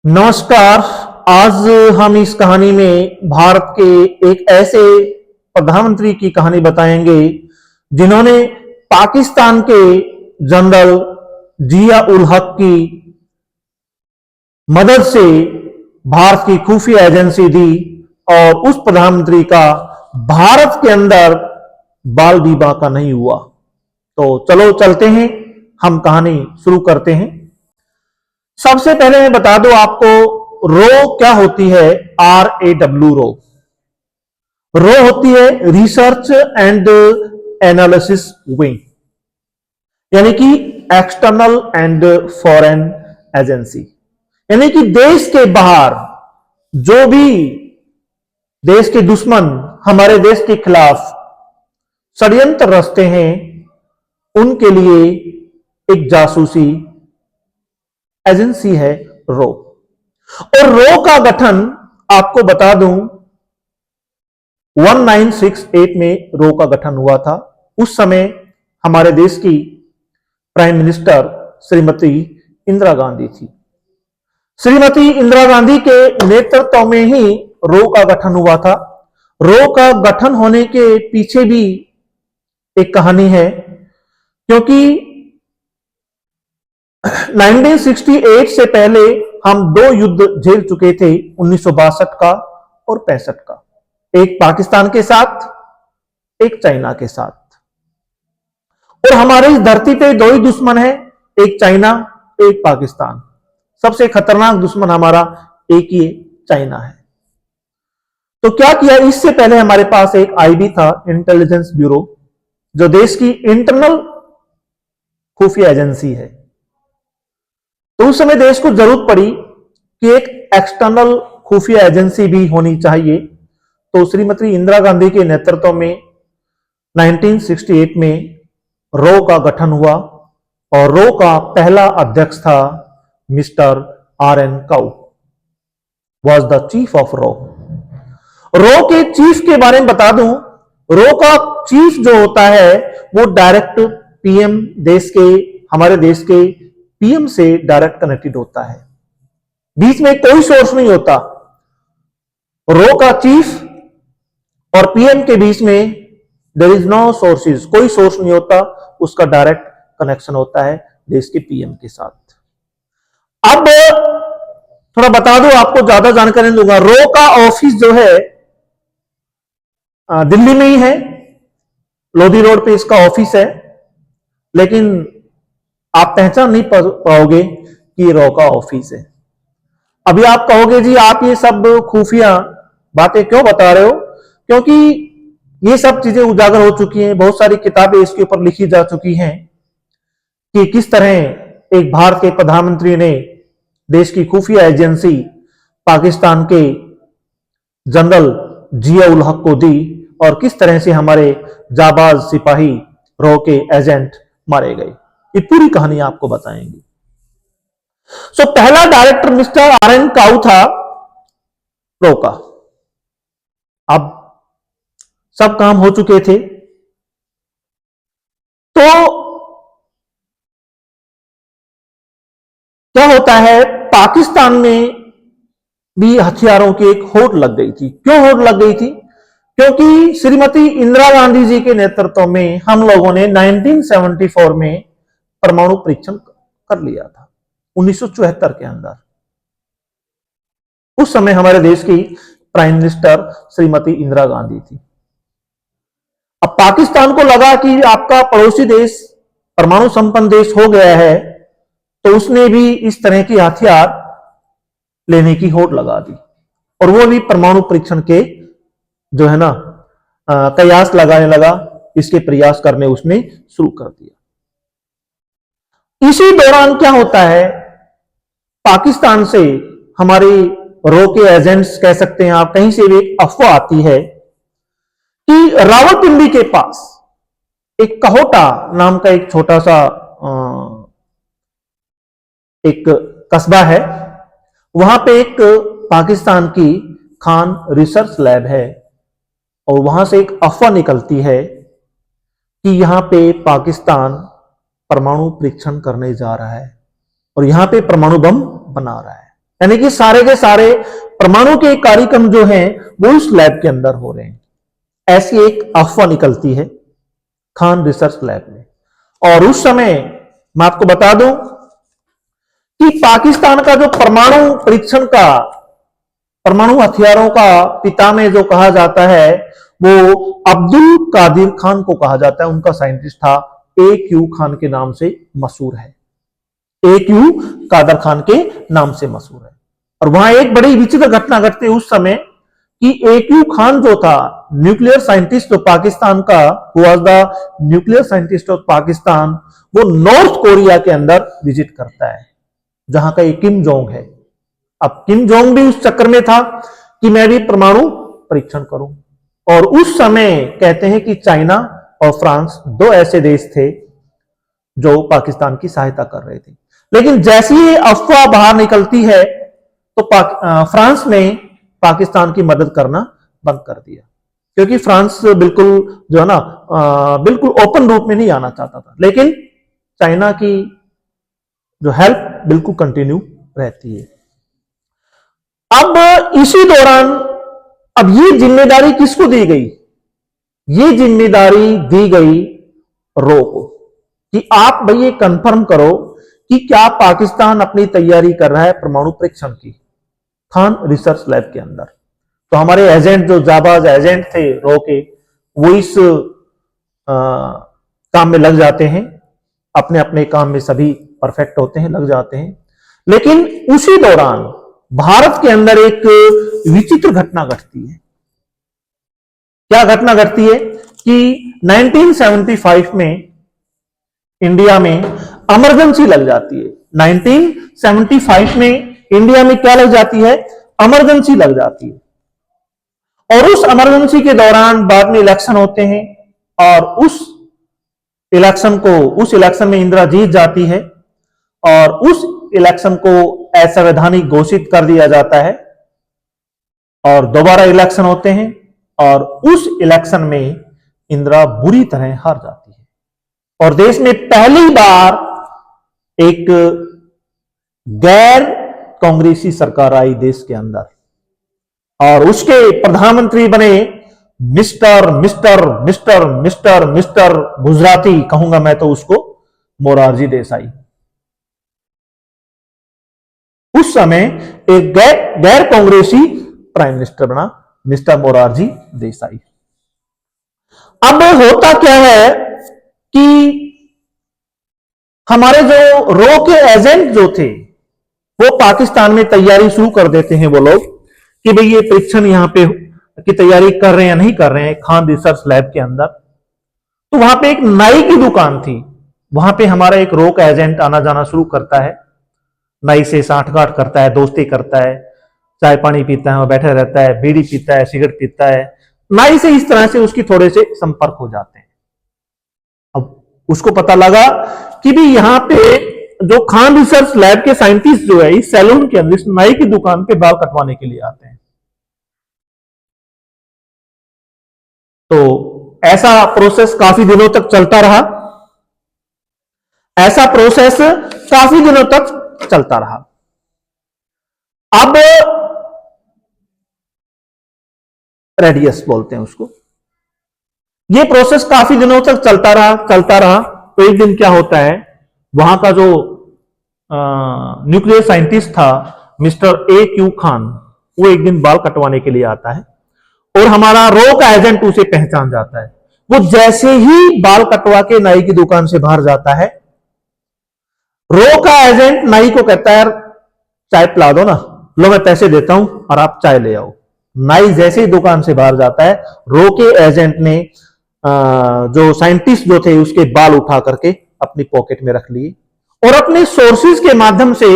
नमस्कार। आज हम इस कहानी में भारत के एक ऐसे प्रधानमंत्री की कहानी बताएंगे जिन्होंने पाकिस्तान के जनरल जिया उल हक की मदद से भारत की खुफिया एजेंसी दी और उस प्रधानमंत्री का भारत के अंदर बाल विवाह का नहीं हुआ। तो चलो चलते हैं, हम कहानी शुरू करते हैं। सबसे पहले मैं बता दूं आपको रो क्या होती है। RAW रो होती है रिसर्च एंड एनालिसिस विंग, यानी कि एक्सटर्नल एंड फॉरेन एजेंसी, यानी कि देश के बाहर जो भी देश के दुश्मन हमारे देश के खिलाफ षड्यंत्र रचते हैं उनके लिए एक जासूसी एजेंसी है रो। और रो का गठन आपको बता दूं 1968 में रो का गठन हुआ था। उस समय हमारे देश की प्राइम मिनिस्टर श्रीमती इंदिरा गांधी थी। श्रीमती इंदिरा गांधी के नेतृत्व में ही रो का गठन हुआ था। रो का गठन होने के पीछे भी एक कहानी है, क्योंकि 1968 से पहले हम दो युद्ध झेल चुके थे, 1962 का और 65 का, एक पाकिस्तान के साथ, एक चाइना के साथ। और हमारे इस धरती पे दो ही दुश्मन है, एक चाइना, एक पाकिस्तान। सबसे खतरनाक दुश्मन हमारा एक ही चाइना है। तो क्या किया, इससे पहले हमारे पास एक IB था, इंटेलिजेंस ब्यूरो, जो देश की इंटरनल खुफिया एजेंसी है। तो उस समय देश को जरूरत पड़ी कि एक एक्सटर्नल खुफिया एजेंसी भी होनी चाहिए। तो श्रीमती इंदिरा गांधी के नेतृत्व में 1968 में रो का गठन हुआ और रो का पहला अध्यक्ष था mister RN cow, was the chief of रो। रो के चीफ के बारे में बता दूं, रो का चीफ जो होता है वो डायरेक्ट PM, देश के, हमारे देश के PM से डायरेक्ट कनेक्टेड होता है, बीच में कोई सोर्स नहीं होता। रो का चीफ और PM के बीच में देयर इज नो सोर्सेज, कोई सोर्स नहीं होता, उसका डायरेक्ट कनेक्शन होता है देश के PM के साथ। अब थोड़ा बता दूं आपको, ज्यादा जानकारी दूंगा। रो का ऑफिस जो है दिल्ली में ही है, लोधी रोड पे इसका ऑफिस है, लेकिन आप पहचान नहीं पाओगे कि रो का ऑफिस है। अभी आप कहोगे जी आप ये सब खुफिया बातें क्यों बता रहे हो, क्योंकि ये सब चीजें उजागर हो चुकी हैं, बहुत सारी किताबें इसके ऊपर लिखी जा चुकी हैं कि किस तरह एक भारत के प्रधानमंत्री ने देश की खुफिया एजेंसी पाकिस्तान के जनरल जिया उल हक को दी और किस तरह से हमारे जाबाज सिपाही रो के एजेंट मारे गए। ये पूरी कहानी आपको बताएंगे। पहला डायरेक्टर मिस्टर RN काउ था रो का। अब सब काम हो चुके थे, तो क्या होता है, पाकिस्तान में भी हथियारों की एक होड़ लग गई थी। क्यों होड़ लग गई थी? क्योंकि श्रीमती इंदिरा गांधी जी के नेतृत्व में हम लोगों ने 1974 में परमाणु परीक्षण कर लिया था, 1974 के अंदर। उस समय हमारे देश की प्राइम मिनिस्टर श्रीमती इंदिरा गांधी थी। अब पाकिस्तान को लगा कि आपका पड़ोसी देश परमाणु संपन्न देश हो गया है, तो उसने भी इस तरह की हथियार लेने की होड़ लगा दी और वो भी परमाणु परीक्षण के जो है ना कयास लगाने लगा, इसके प्रयास करने उसने शुरू कर दिया। इसी दौरान क्या होता है, पाकिस्तान से हमारे रो के एजेंट्स कह सकते हैं आप, कहीं से भी एक अफवाह आती है कि रावलपिंडी के पास एक कहोटा नाम का एक छोटा सा एक कस्बा है, वहां पे एक पाकिस्तान की खान रिसर्च लैब है और वहां से एक अफवाह निकलती है कि यहां पे पाकिस्तान परमाणु परीक्षण करने जा रहा है और यहां पे परमाणु बम बना रहा है। यानी कि सारे के सारे परमाणु के कार्यक्रम जो हैं वो उस लैब के अंदर हो रहे हैं। ऐसी एक अफवाह निकलती है खान रिसर्च लैब में। और उस समय मैं आपको बता दूं कि पाकिस्तान का जो परमाणु परीक्षण का, परमाणु हथियारों का पितामह जो कहा जाता है वो अब्दुल कादिर खान को कहा जाता है। उनका साइंटिस्ट था, AQ खान के नाम से मशहूर है, AQ कादर खान के नाम से मशहूर है। और वहां एक बड़ी विचित्र घटना घटती है उस समय कि AQ खान जो था न्यूक्लियर साइंटिस्ट जो पाकिस्तान का, was the nuclear scientist of Pakistan, वो नॉर्थ कोरिया के अंदर विजिट करता है जहां का एक किम जोंग है। अब किम जोंग भी उस चक्कर में था कि मैं भी परमाणु परीक्षण करूं। और उस समय कहते हैं कि चाइना और फ्रांस दो ऐसे देश थे जो पाकिस्तान की सहायता कर रहे थे। लेकिन जैसी ही अफवाह बाहर निकलती है तो फ्रांस ने पाकिस्तान की मदद करना बंद कर दिया, क्योंकि फ्रांस बिल्कुल जो है ना बिल्कुल ओपन रूप में नहीं आना चाहता था। लेकिन चाइना की जो हेल्प बिल्कुल कंटिन्यू रहती है। अब इसी दौरान अब ये जिम्मेदारी किसको दी गई? ये जिम्मेदारी दी गई रो को कि आप भैया कंफर्म करो कि क्या पाकिस्तान अपनी तैयारी कर रहा है परमाणु परीक्षण की खान रिसर्च लैब के अंदर। तो हमारे एजेंट जो जाबाज एजेंट थे रो के, वो इस काम में लग जाते हैं, अपने अपने काम में सभी परफेक्ट होते हैं, लग जाते हैं। लेकिन उसी दौरान भारत के अंदर एक विचित्र घटना घटती है। क्या घटना घटती है कि 1975 में इंडिया में इमरजेंसी लग जाती है। 1975 में इंडिया में क्या लग जाती है? इमरजेंसी लग जाती है। और उस इमरजेंसी के दौरान बाद में इलेक्शन होते हैं और उस इलेक्शन में इंदिरा जीत जाती है और उस इलेक्शन को असंवैधानिक घोषित कर दिया जाता है और दोबारा इलेक्शन होते हैं और उस इलेक्शन में इंदिरा बुरी तरह हार जाती है और देश में पहली बार एक गैर कांग्रेसी सरकार आई देश के अंदर और उसके प्रधानमंत्री बने मिस्टर गुजराती कहूंगा मैं तो उसको, मोरारजी देसाई। उस समय एक गैर कांग्रेसी प्राइम मिनिस्टर बना मिस्टर मोरारजी देसाई। अब होता क्या है कि हमारे जो रो के एजेंट जो थे वो पाकिस्तान में तैयारी शुरू कर देते हैं। वो लोग कि भाई ये परीक्षण यहां पे की तैयारी कर रहे हैं या नहीं कर रहे हैं खान रिसर्च लैब के अंदर। तो वहां पे एक नाई की दुकान थी, वहां पे हमारा एक रो का एजेंट आना जाना शुरू करता है, नाई से साठगांठ करता है, दोस्ती करता है, चाय पानी पीता है, बैठा रहता है, बीड़ी पीता है, सिगरेट पीता है। नाई से इस तरह से उसकी थोड़े से संपर्क हो जाते हैं। अब उसको पता लगा कि भी यहां पे जो खान रिसर्च लैब के साइंटिस्ट जो है इस सैलून के अंदर, इस नाई की दुकान पे बाल कटवाने के लिए आते हैं। तो ऐसा प्रोसेस काफी दिनों तक चलता रहा, ऐसा प्रोसेस काफी दिनों तक चलता रहा। अब रेडियस बोलते हैं उसको। ये प्रोसेस काफी दिनों तक चलता रहा। तो एक दिन क्या होता है, वहां का जो न्यूक्लियर साइंटिस्ट था मिस्टर AQ खान, वो एक दिन बाल कटवाने के लिए आता है और हमारा रो का एजेंट उसे पहचान जाता है। वो जैसे ही बाल कटवा के नाई की दुकान से बाहर जाता है, रो का एजेंट नाई को कहता है यार चाय पिला दो ना, लो मैं पैसे देता हूं और आप चाय ले आओ। नाई जैसे ही दुकान से बाहर जाता है, रो के एजेंट ने जो साइंटिस्ट जो थे उसके बाल उठा करके अपनी पॉकेट में रख लिए और अपने सोर्सेज के माध्यम से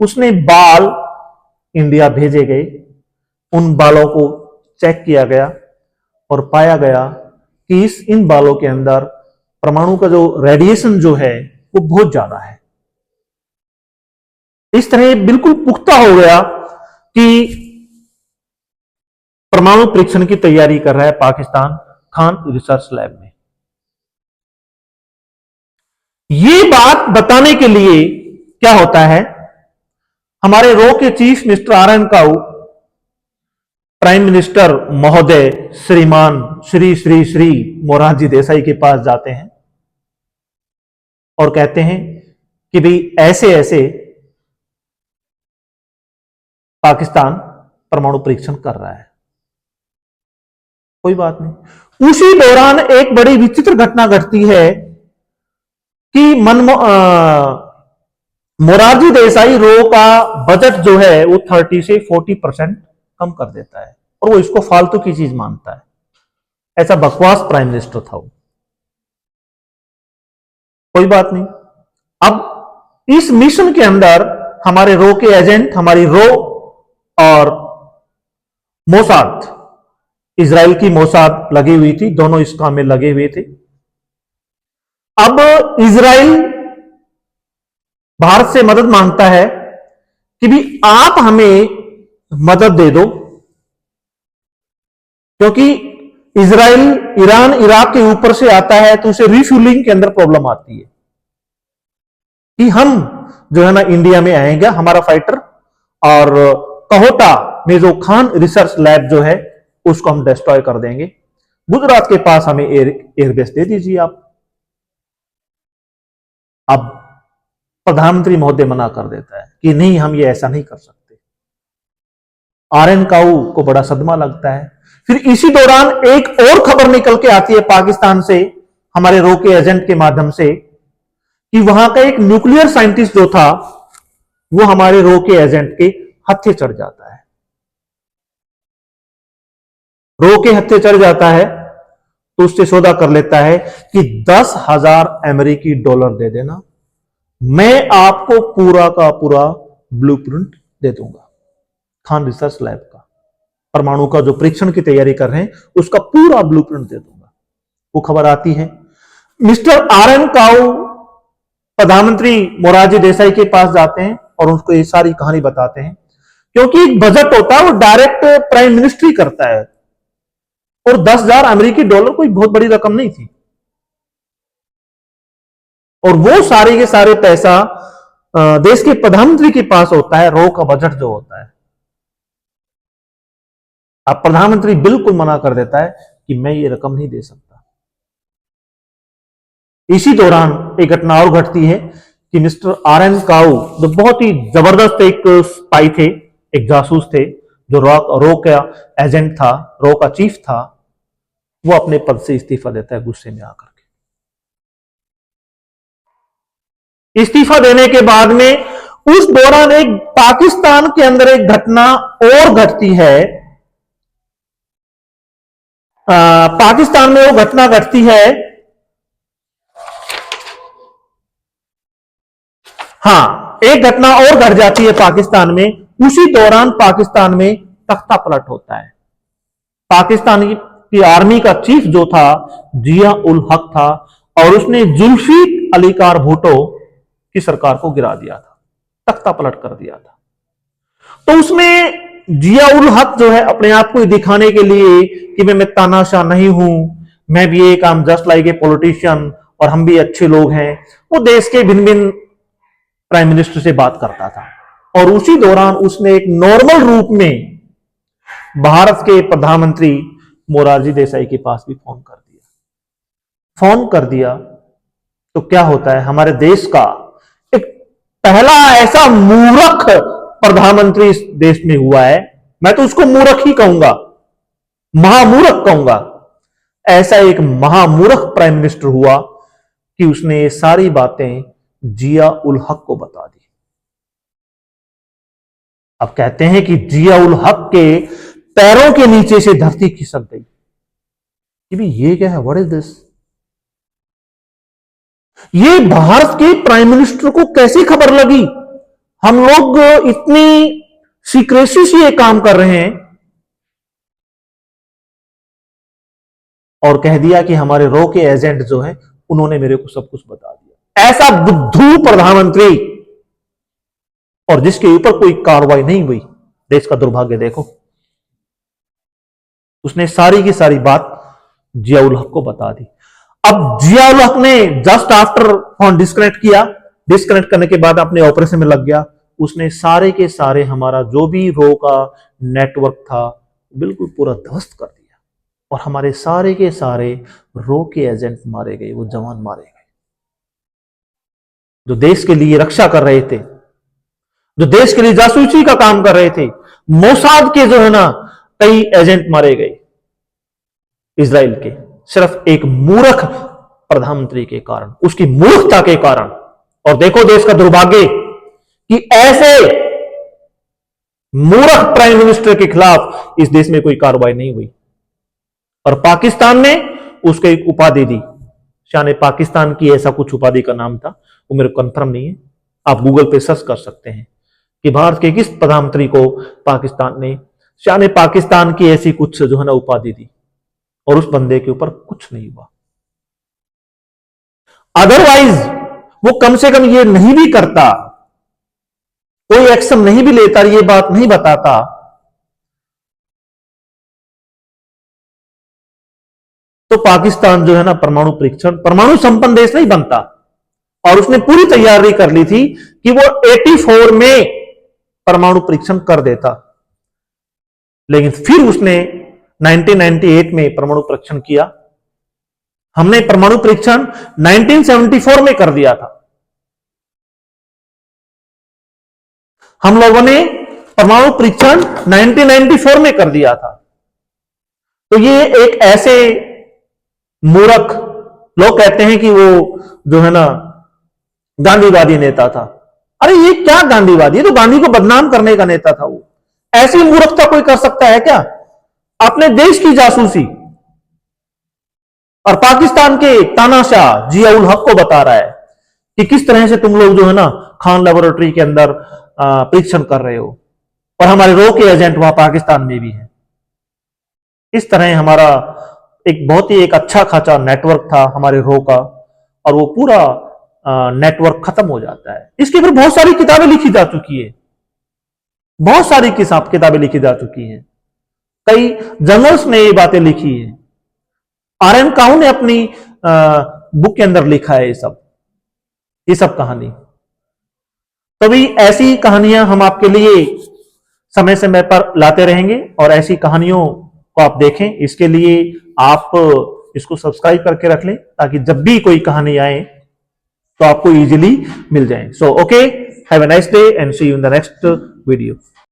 उसने बाल इंडिया भेजे गए। उन बालों को चेक किया गया और पाया गया कि इन बालों के अंदर परमाणु का जो रेडिएशन जो है वो बहुत ज्यादा है। इस तरह बिल्कुल पुख्ता हो गया कि परमाणु परीक्षण की तैयारी कर रहा है पाकिस्तान खान रिसर्च लैब में। ये बात बताने के लिए क्या होता है, हमारे रो के chief mister R N Kao prime minister महोदय श्रीमान श्री श्री श्री मोरारजी देसाई के पास जाते हैं और कहते हैं कि भाई ऐसे ऐसे पाकिस्तान परमाणु परीक्षण कर रहा है, कोई बात नहीं। उसी दौरान एक बड़ी विचित्र घटना घटती है कि मोरारजी देसाई रो का बजट जो है वो 30 से 40% कम कर देता है और वो इसको फालतू की चीज मानता है। ऐसा बकवास प्राइम मिनिस्टर था वो, कोई बात नहीं। अब इस मिशन के अंदर हमारे रो के एजेंट, हमारी रो और मोसाद, इजराइल की मोसाद लगी हुई थी, दोनों इस काम में लगे हुए थे। अब इजराइल भारत से मदद मांगता है कि भी आप हमें मदद दे दो, क्योंकि इजराइल ईरान इराक के ऊपर से आता है तो उसे रिफ्यूलिंग के अंदर प्रॉब्लम आती है कि हम जो है ना इंडिया में आएंगे, हमारा फाइटर, और कहोटा में जो खान रिसर्च लैब जो है उसको हम डिस्ट्रॉय कर देंगे। गुजरात के पास हमें एयरबेस दे दीजिए आप। अब प्रधानमंत्री महोदय मना कर देता है कि नहीं, हम ये ऐसा नहीं कर सकते। आर एन काऊ को बड़ा सदमा लगता है। फिर इसी दौरान एक और खबर निकल के आती है पाकिस्तान से, हमारे रो के एजेंट के माध्यम से, कि वहां का एक न्यूक्लियर साइंटिस्ट जो था वो हमारे रो के एजेंट के हत्थे चढ़ जाता है। रो के हत्थे चढ़ जाता है तो उससे सौदा कर लेता है कि 10,000 अमेरिकी डॉलर दे देना, मैं आपको पूरा का पूरा ब्लूप्रिंट दे दूंगा खान रिसर्च लैब का, परमाणु का जो परीक्षण की तैयारी कर रहे हैं उसका पूरा ब्लूप्रिंट दे दूंगा। वो खबर आती है। मिस्टर आर एन काऊ प्रधानमंत्री मोरारजी देसाई के पास जाते हैं और उसको ये सारी कहानी बताते हैं, क्योंकि एक बजट होता है वो डायरेक्ट प्राइम मिनिस्टर ही करता है और 10,000 अमेरिकी डॉलर कोई बहुत बड़ी रकम नहीं थी, और वो सारे के सारे पैसा देश के प्रधानमंत्री के पास होता है, रो का बजट जो होता है। अब प्रधानमंत्री बिल्कुल मना कर देता है कि मैं ये रकम नहीं दे सकता। इसी दौरान एक घटना और घटती है कि मिस्टर आर एन काऊ, जो बहुत ही जबरदस्त एक स्पाई थे, एक जासूस थे, जो रो का एजेंट था, रो का चीफ था, वो अपने पद से इस्तीफा देता है गुस्से में आकर के। इस्तीफा देने के बाद में उस दौरान एक पाकिस्तान के अंदर एक घटना और घटती है। पाकिस्तान में वो घटना घटती है, हाँ, एक घटना और घट जाती है पाकिस्तान में। उसी दौरान पाकिस्तान में तख्ता पलट होता है। पाकिस्तान की आर्मी का चीफ जो था जिया उल हक था, और उसने जुल्फिकार अली भुट्टो की सरकार को गिरा दिया था, तख्ता पलट कर दिया था। तो उसमें जिया उल हक जो है अपने आप को दिखाने के लिए कि मैं तानाशाह नहीं हूं, मैं भी एक आम जस्ट लाइक ए पॉलिटिशियन और हम भी अच्छे लोग हैं, वो देश के भिन्न भिन्न प्राइम मिनिस्टर से बात करता था। और उसी दौरान उसने एक नॉर्मल रूप में भारत के प्रधानमंत्री मोरारजी देसाई के पास भी फोन कर दिया। तो क्या होता है, हमारे देश का एक पहला ऐसा मूर्ख प्रधानमंत्री इस देश में हुआ है, मैं तो उसको मूर्ख ही कहूंगा, महामूर्ख कहूंगा। ऐसा एक महामूर्ख प्राइम मिनिस्टर हुआ कि उसने ये सारी बातें जिया उल हक को बता दी। अब कहते हैं कि जिया उल हक के पैरों के नीचे से धरती खिसक गई कि भी ये क्या है, व्हाट इज दिस? ये भारत के प्राइम मिनिस्टर को कैसी खबर लगी? हम लोग इतनी सीक्रेसी से ये काम कर रहे हैं, और कह दिया कि हमारे रो के एजेंट जो है उन्होंने मेरे को सब कुछ बता दिया। ऐसा बुद्धू प्रधानमंत्री, और जिसके ऊपर कोई कार्रवाई नहीं हुई। देश का दुर्भाग्य देखो, उसने सारी की सारी बात जिया उल हक को बता दी। अब जिया उल हक ने जस्ट आफ्टर फोन डिस्कनेक्ट किया, डिस्कनेक्ट करने के बाद अपने ऑपरेशन में लग गया, उसने सारे के सारे हमारा जो भी रो का नेटवर्क था बिल्कुल पूरा ध्वस्त कर दिया और हमारे सारे के सारे रो के एजेंट मारे गए, वो जवान मारे गए जो देश के लिए रक्षा कर रहे थे, जो देश के लिए जासूसी का काम कर रहे थे। मोसाद के जो है ना कई एजेंट मारे गए इजराइल के, सिर्फ एक मूर्ख प्रधानमंत्री के कारण, उसकी मूर्खता के कारण। और देखो देश का दुर्भाग्य कि ऐसे मूर्ख प्राइम मिनिस्टर के खिलाफ इस देश में कोई कार्रवाई नहीं हुई। और पाकिस्तान ने उसको एक उपाधि दी, शान पाकिस्तान की, ऐसा कुछ उपाधि का नाम था, वो मेरे को कंफर्म नहीं है, आप गूगल पे सर्च कर सकते हैं कि भारत के किस प्रधानमंत्री को पाकिस्तान ने शान पाकिस्तान की ऐसी कुछ जो है ना उपाधि दी, और उस बंदे के ऊपर कुछ नहीं हुआ। अदरवाइज वो कम से कम ये नहीं भी करता, कोई एक्शन नहीं भी लेता, ये बात नहीं बताता, तो पाकिस्तान जो है ना परमाणु परीक्षण, परमाणु संपन्न देश नहीं बनता। और उसने पूरी तैयारी कर ली थी कि वो 84 में परमाणु परीक्षण कर देता, लेकिन फिर उसने 1998 में परमाणु परीक्षण किया। हमने परमाणु परीक्षण 1974 में कर दिया था। हम लोगों ने परमाणु परीक्षण 1994 में कर दिया था। तो ये एक ऐसे मूर्ख, लोग कहते हैं कि वो जो है ना गांधीवादी नेता था। अरे ये क्या गांधीवादी, ये तो गांधी को बदनाम करने का नेता था। वो ऐसी मूर्खता कोई कर सकता है क्या? अपने देश की जासूसी। और पाकिस्तान के तानाशाह जियाउल हक को बता रहा है कि किस तरह से तुम लोग जो है ना खान लेबोरेटरी के अंदर परीक्षण कर रहे हो, और हमारे रो के एजेंट वहां पाकिस्तान में भी है। इस तरह हमारा एक बहुत ही एक अच्छा खासा नेटवर्क था हमारे रो का, और वो पूरा नेटवर्क खत्म हो जाता है। इसके ऊपर बहुत सारी किताबें लिखी जा चुकी है, बहुत सारी किताबें लिखी जा चुकी हैं, कई जर्नल्स ने ये बातें लिखी है। आर.एन. काऊ ने अपनी बुक के अंदर लिखा है ये सब कहानी। तभी ऐसी कहानियां हम आपके लिए समय समय पर लाते रहेंगे, और ऐसी कहानियों को आप देखें। इसके लिए आप इसको सब्सक्राइब करके रख लें, ताकि जब भी कोई कहानी आए तो आपको इजीली मिल जाए। So okay, have a nice day and see you in the next video.